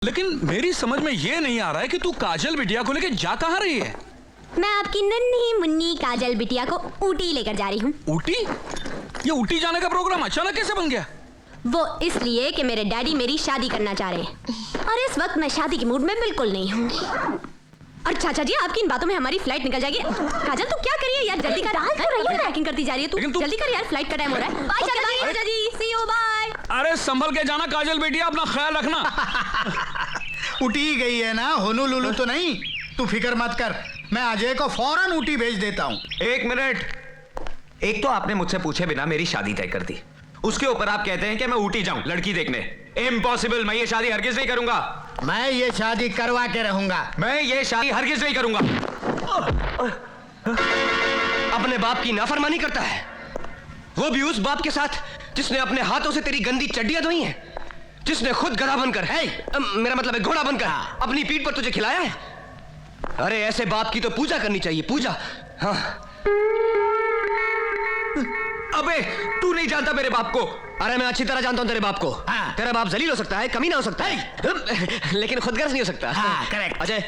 लेकिन मेरी समझ में ये नहीं आ रहा है कि तू काजल बिटिया को लेके जा कहाँ रही है। मैं आपकी नन्ही मुन्नी काजल बिटिया को ऊटी लेकर जा रही हूँ। ऊटी? ये ऊटी जाने का प्रोग्राम अचानक कैसे बन गया? वो इसलिए कि मेरे डैडी मेरी शादी करना चाह रहे हैं और इस वक्त मैं शादी के मूड में बिल्कुल नहीं हूँ। और चाचा जी, आपकी इन बातों में हमारी फ्लाइट निकल जाएगी। काजल तू क्या करिए यार, जल्दी कर। पैकिंग करती जा रही है तू, जल्दी कर यार, फ्लाइट का टाइम हो रहा है। बाय चाचा जी, सी यू, बाय। अरे संभल के जाना काजल बेटिया, अपना ख्याल रखना। ऊटी गई है ना, होनोलुलु तो नहीं। तू फिक्र मत कर, मैं अजय को फौरन ऊटी भेज देता हूँ। एक मिनट, एक तो आपने मुझसे पूछे बिना मेरी शादी तय कर दी, उसके ऊपर आप कहते हैं कि मैं ऊटी जाऊं लड़की देखने। इम्पॉसिबल, मैं ये शादी हरगिज नहीं करूंगा। मैं ये शादी करवा के रहूंगा। मैं ये शादी हरगिज नहीं करूंगा। अपने बाप की नाफरमानी करता है, वो भी उस बाप के साथ जिसने अपने हाथों से तेरी गंदी चड्डियां धोई हैं, जिसने खुद गधा बनकर मेरा मतलब है घोड़ा बनकर अपनी पीठ पर तुझे खिलाया है। अरे ऐसे बाप की तो पूजा करनी चाहिए, पूजा। हाँ। अबे तू नहीं जानता मेरे बाप को। अरे मैं अच्छी तरह जानता हूं तेरे बाप को। हाँ। तेरा बाप जलील हो सकता है, कमीना हो सकता है, लेकिन खुदगर्ज नहीं हो सकता। हाँ, करेक्ट। अजय,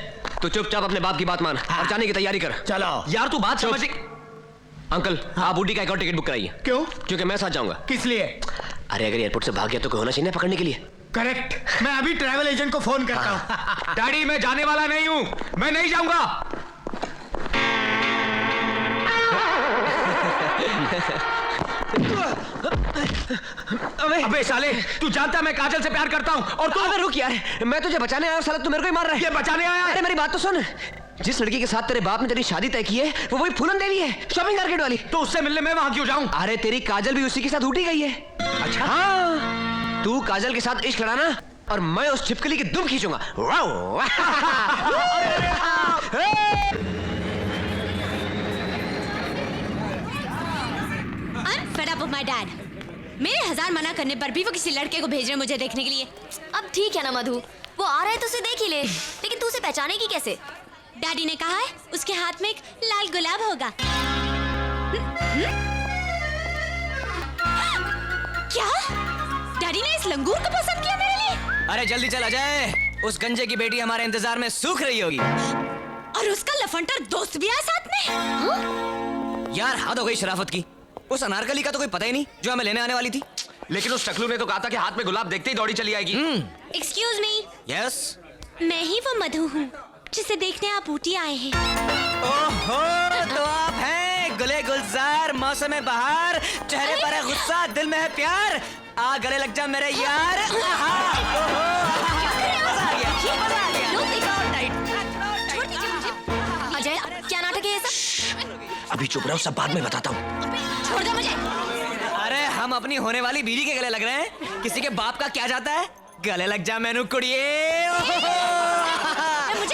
तू चुपचाप अपने बाप की बात मान और जाने की तैयारी कर। चलो यार तू बात समझ। अंकल, आप ऊटी का एक और टिकट बुक कराइए। क्यों? क्योंकि मैं साथ जाऊंगा। किस लिए? अरे अगर एयरपोर्ट से भाग गया तो कोई होना चाहिए ना पकड़ने के लिए। करेक्ट, मैं अभी ट्रैवल एजेंट को फोन करता हूँ। डैडी मैं जाने वाला नहीं हूं, मैं नहीं जाऊंगा। अबे साले, तू जानता मैं काजल से प्यार करता हूं और तू। अबे रुक यार, मैं तुझे बचाने आया हूं, साला तू मेरे को ही मार रहा है। ये बचाने आया है? अरे मेरी बात तो सुन, जिस लड़की के साथ तेरे बाप ने तेरी शादी तय की है वो वही फूलन देवी है, शॉपिंग मार्केट वाली। तो उससे मिलने मैं वहां क्यों जाऊं? अरे तेरी काजल भी उसी के साथ ऊटी गई है। अच्छा हाँ, तू काजल के साथ इश्क लड़ाना और मैं उस छिपकली की दुम खींचूंगा। I'm fed up of my dad. मेरे 1000 मना करने पर भी वो किसी लड़के को भेज रहे मुझे देखने के लिए। अब ठीक है ना मधु, वो आ रहा है तो उसे देख ही ले, लेकिन तू उसे पहचानेगी कैसे? डैडी ने कहा है उसके हाथ में एक लाल गुलाब होगा। क्या? डैडी ने इस लंगूर को पसंद किया मेरे लिए? अरे जल्दी चल अजय, उस गंजे की बेटी हमारे इंतजार में सूख रही होगी। और उसका लफंटर दोस्त भी है साथ में। यार हद हो गई शराफत की, उस अनारकली का तो कोई पता ही नहीं जो हमें लेने आने वाली थी। लेकिन उस टकलू ने तो कहा था कि हाथ में गुलाब देखते ही दौड़ी चली आएगी। एक्सक्यूज मी, यस, मैं ही वो मधु हूँ जिसे देखने आप ऊटी आए हैं। ओहो, तो आप हैं गुले गुलजार, मौसम बहार, चेहरे पर है गुस्सा, दिल में है प्यार, आ गले लग जा मेरे यार। आहा, ओहो, मजा आ गया, मजा आ गया। छोड़ दीजिए मुझे। अजय, क्या नाटक है ये सब? अभी चुप रहो, सब बाद में बताता हूँ। छोड़ दो मुझे। अरे हम अपनी होने वाली बीवी के गले लग रहे हैं, किसी के बाप का क्या जाता है। गले लग जा मैनू कुड़िए।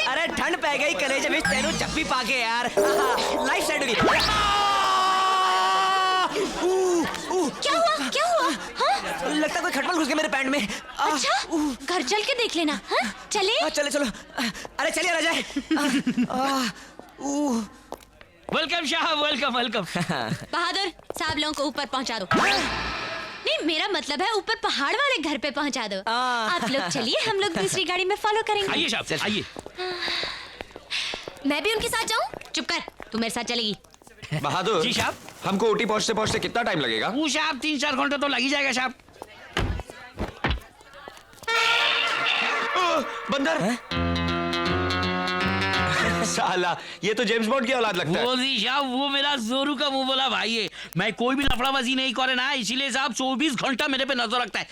अरे ठंड पै गई कलेजे में तेनू जप्पी पाके यार, लाइफ सेट होगी। क्या हुआ? क्या हुआ? हाँ? लगता कोई खटमल घुस गया मेरे पैंट में। अच्छा, घर चल के देख लेना। हाँ? चले? चले चलो। अरे चलिए राजा। वेलकम साहब, वेलकम वेलकम। बहादुर साहब लोगों को ऊपर पहुंचा दो। नहीं, मेरा मतलब है ऊपर पहाड़ वाले घर पे पहुंचा दो। आप लोग चलिए, हम लोग दूसरी गाड़ी में फॉलो करेंगे। आइए साहब, आइए। मैं भी उनके साथ जाऊं? चुप कर, तू मेरे साथ चलेगी। बहादुर जी साहब। हमको ऊटी पहुंचते पहुंचते कितना टाइम लगेगा? वो साहब 3-4 घंटे तो लग ही जाएगा साहब। बंदर। साला, ये तो जेम्स बॉन्ड की औलाद लगता है। वो जी साहब, वो मेरा जोरू का मुंह बोला भाई है। मैं कोई भी लफड़ाबाजी नहीं करे ना, इसीलिए साहब 24 घंटा मेरे पे नजर रखता है।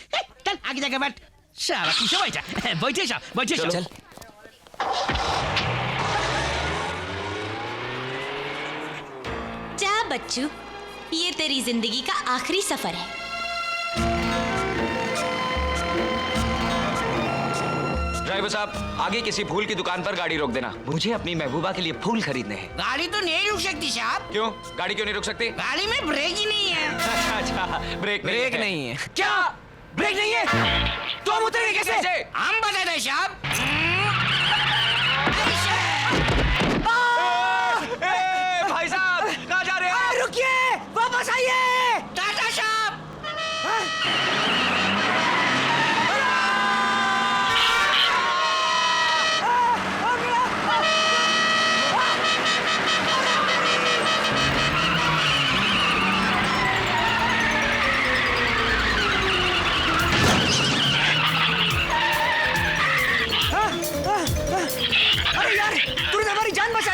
चल आगे जाके बैठ। साला पीछे बैठा। बैठे साहब, बैठे साहब। चल। जा बच्चू, ये तेरी जिंदगी का आखिरी सफर है। ड्राइवर साहब, आगे किसी फूल की दुकान पर गाड़ी रोक देना, मुझे अपनी महबूबा के लिए फूल खरीदने हैं। गाड़ी तो नहीं रुक सकती साहब। क्यों? गाड़ी क्यों नहीं रुक सकती? गाड़ी में ब्रेक ही नहीं है। अच्छा, ब्रेक ब्रेक नहीं है। क्या ब्रेक नहीं है? तो हम उतरेंगे कैसे? हम बता दें साहब। भाई साहब, कहाँ जा रहे हैं? रुकिए, वापस आइए। टाटा साहब।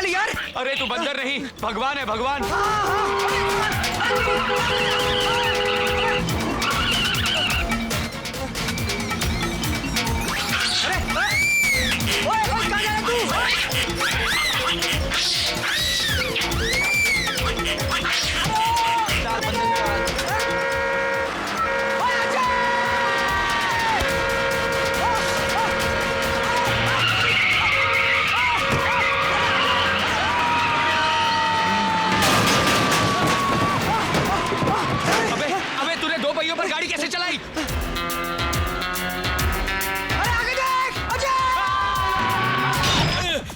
ली यार। अरे तू बंदर नहीं, भगवान है भगवान। अबे तूने दो पहियों पर गाड़ी कैसे चलाई?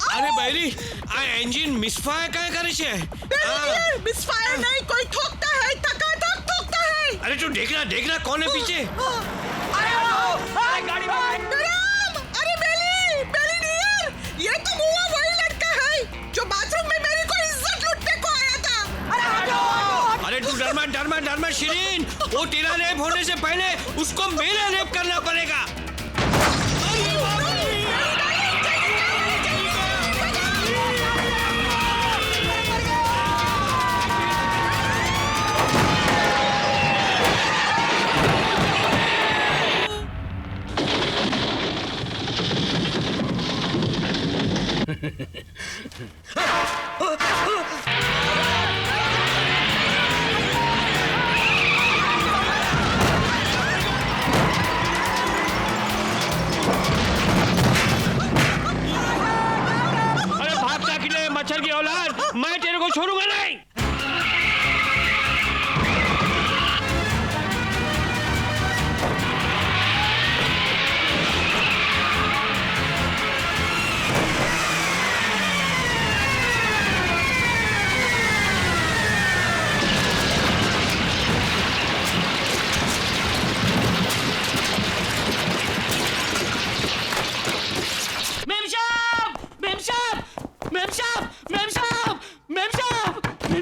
अरे बैरी आ एंजिन मिसफायर काय करे छे? मिसफायर नहीं, कोई ठोकता है, टकाटक ठोकता है। अरे तू देखना कौन है पीछे? अरे बेली डियर, ये तो बुआ वही लड़का है जो बाथरूम में मेरी को इज्जत लूटने को आया था। अरे तू डरमा शिरीन, वो तेरा रेप होने से पहले उसको मेरा रेप करना पड़ेगा। अरे भागता किले मच्छर की औलाद, मैं तेरे को छोड़ूंगा नहीं।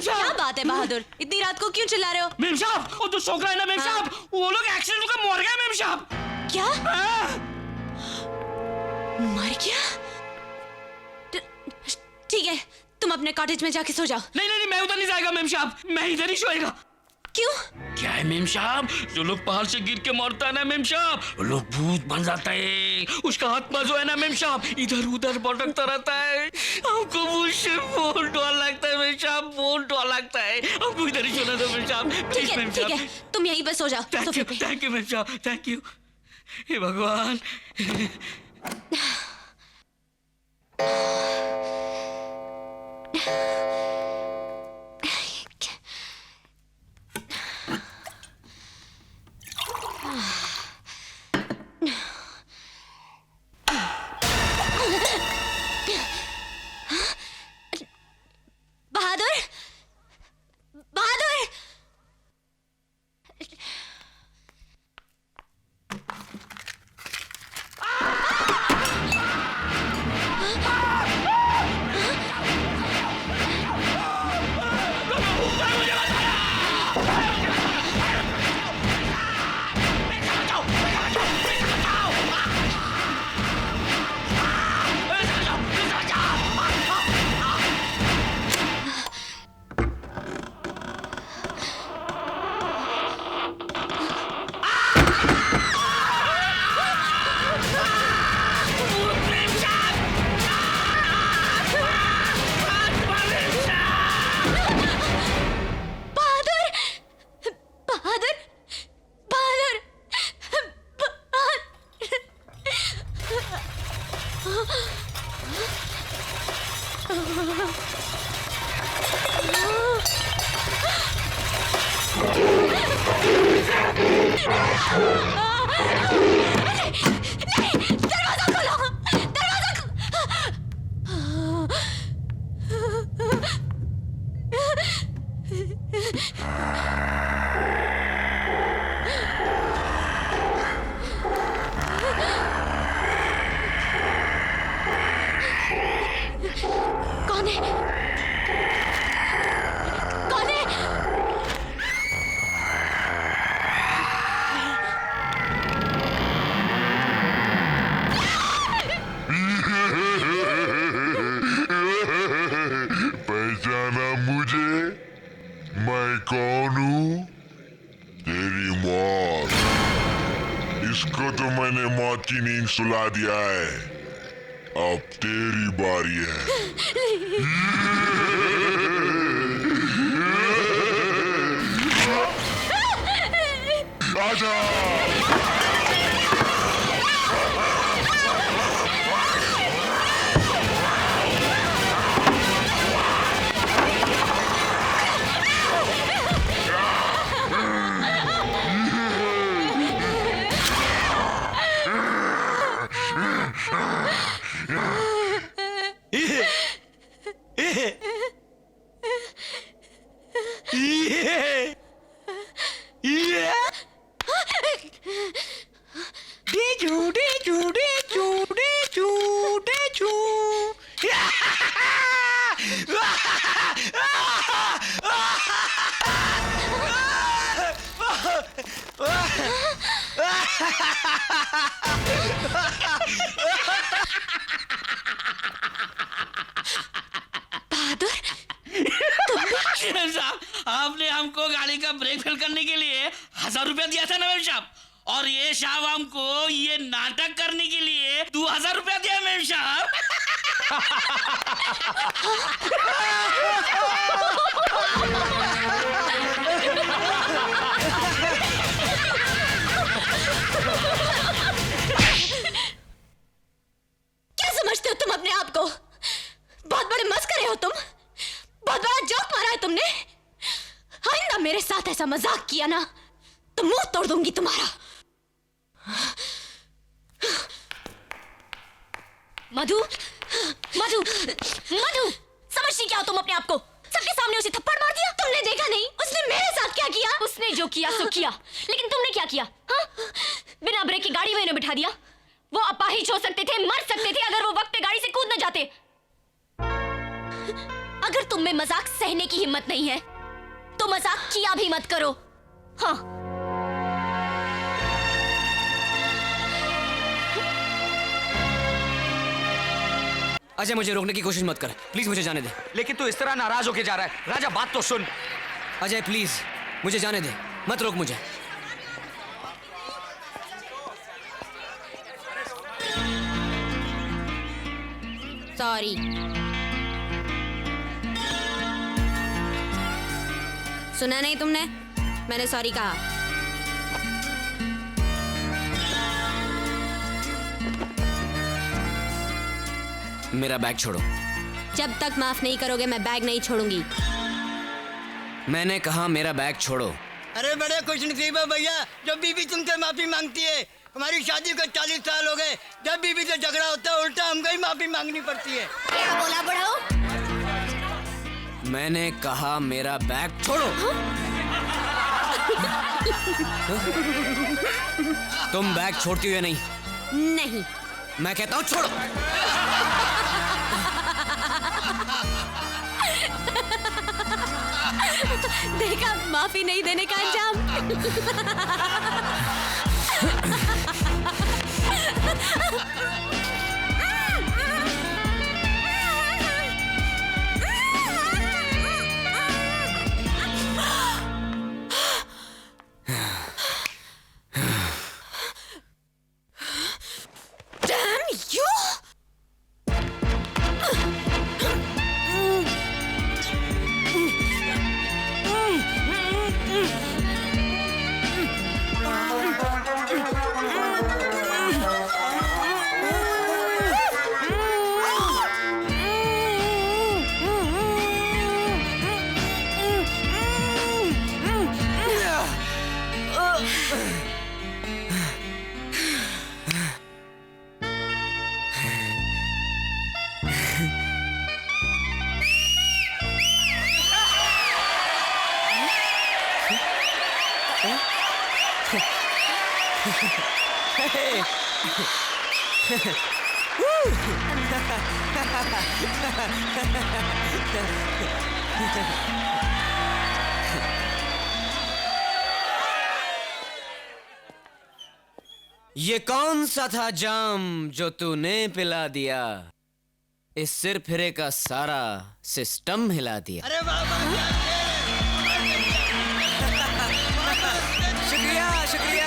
क्या बात है बहादुर, इतनी रात को क्यों चिल्ला रहे हो? मेम साहब, वो जो छोकरा है ना मेम साहब, वो लोग एक्सीडेंट होकर मर गए मेम साहब। क्या? हाँ। मर गया? ठीक है, तुम अपने कॉटेज में जाके सो जाओ। नहीं, मैं उधर नहीं जाएगा मेम साहब, मैं इधर ही सोएगा। क्यों? क्या है मेम साहब, जो लोग पहाड़ से गिर के मरता है ना मेम साहब, वो लोग भूत बन जाता है। उसका आत्मा जो है ना मेम साहब, इधर उधर भटकता रहता है। हमको मुझसे बहुत डर लगता है मेम साहब, बहुत डर लगता है। हमको इधर ही सोना दो मेम साहब, प्लीज मेम ठीक है, साहब। तुम यहीं पर सो जाओ। सोफे पे। थैंक यू मेम साहब, थैंक यू। हे भगवान। बहादुर, बहादुर, दरवाजा खोलो, दरवाजा कौन है? कौन है? की नींद सुला दिया है, अब तेरी बारी है। आजा। साहब, आपने हमको गाड़ी का ब्रेक फेल करने के लिए 1000 रुपया दिया था ना मेम साहब, और ये साहब हमको ये नाटक करने के लिए 2000 रुपया दिया मेम साहब। क्या समझते हो तुम अपने आप को? बहुत बड़े मस्करे हो तुम, बहुत बड़ा जोक मारा है तुमने। आइंदा मेरे साथ ऐसा मजाक किया ना तो मुंह तोड़ दूंगी तुम्हारा। मधु, मधु, मधु, समझती क्या हो तुम अपने आप को? सबके सामने उसे थप्पड़ मार दिया। तुमने देखा नहीं उसने मेरे साथ क्या किया? उसने जो किया सो किया, लेकिन तुमने क्या किया? हाँ? बिना ब्रेक की गाड़ी में इन्हें बिठा दिया। वो अपाहिज हो सकते थे, मर सकते थे अगर वो वक्त पे गाड़ी से कूद न जाते। अगर तुम में मजाक सहने की हिम्मत नहीं है तो मजाक किया भी मत करो। हाँ। अजय, मुझे रोकने की कोशिश मत कर, प्लीज मुझे जाने दे। लेकिन तू इस तरह नाराज होके जा रहा है। राजा, बात तो सुन। अजय प्लीज मुझे जाने दे, मत रोक मुझे। सॉरी। सुना नहीं तुमने? मैंने सॉरी कहा। मेरा बैग छोड़ो। जब तक माफ नहीं करोगे मैं बैग नहीं छोड़ूंगी। मैंने कहा मेरा बैग छोड़ो। अरे बड़े खुशनसीब है भैया, जब बीबी तुमसे माफी मांगती है। हमारी शादी को 40 साल हो गए, जब बीबी से झगड़ा होता है उल्टा हमको ही माफी मांगनी पड़ती है। क्या बोला बड़ाओ? मैंने कहा मेरा बैग छोड़ो। तुम बैग छोड़ती हो या नहीं? नहीं। मैं कहता हूँ छोड़ो। देखा माफी नहीं देने का अंजाम। Damn you! ये कौन सा था जाम जो तूने पिला दिया? इस सिर फिरे का सारा सिस्टम हिला दिया। अरे वाह, शुक्रिया शुक्रिया।